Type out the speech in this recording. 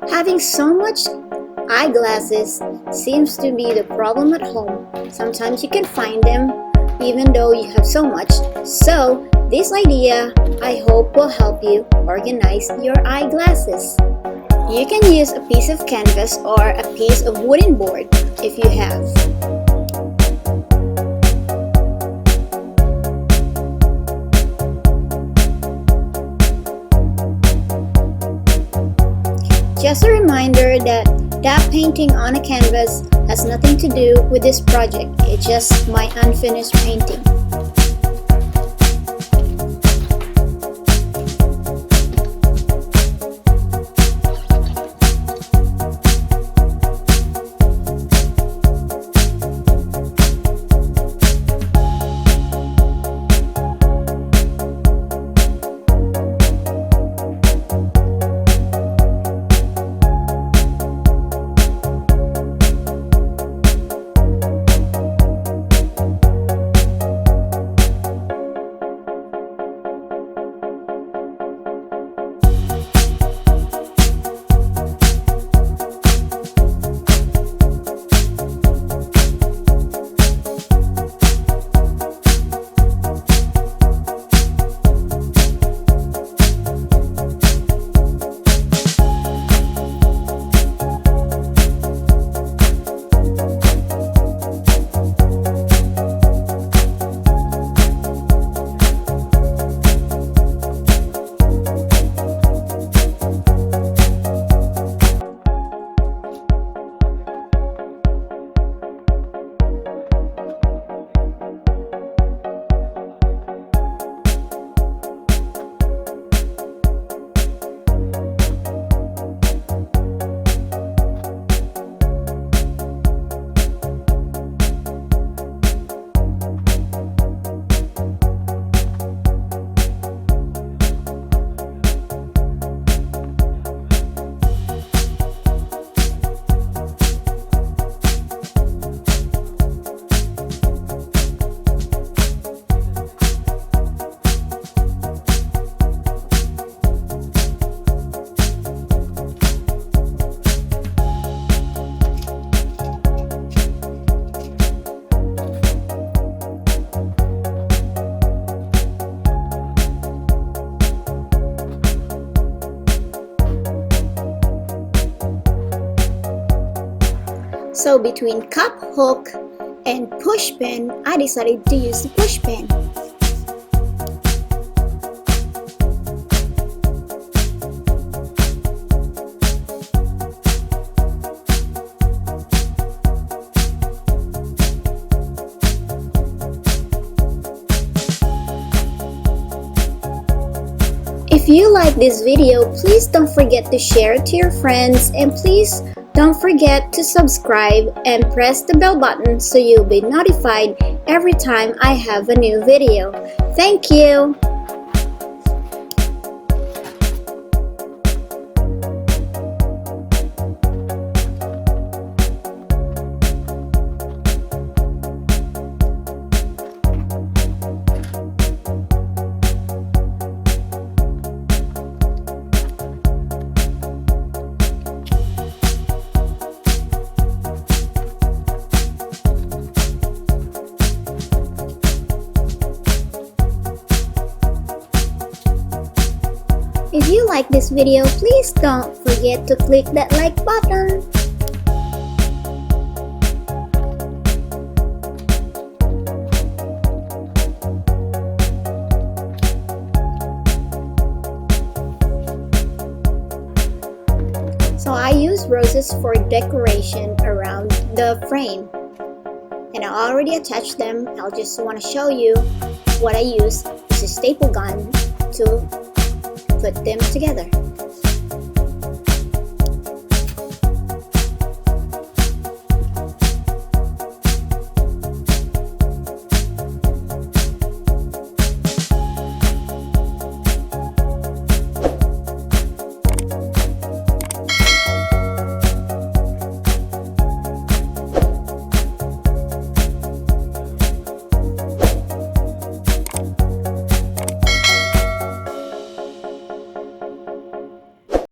Having so much eyeglasses seems to be the problem at home. Sometimes you can find them even though you have so much. So this idea I hope will help you organize your eyeglasses. You can use a piece of canvas or a piece of wooden board if you have. Just a reminder that painting on a canvas has nothing to do with this project. It's just my unfinished painting. So between cup hook and push pin, I decided to use the push pin. If you like this video, please don't forget to share it to your friends, and please don't forget to subscribe and press the bell button so you'll be notified every time I have a new video. Thank you! If you like this video, please don't forget to click that like button. So I use roses for decoration around the frame. And I already attached them. I just want to show you what I use. This is staple gun to put them together.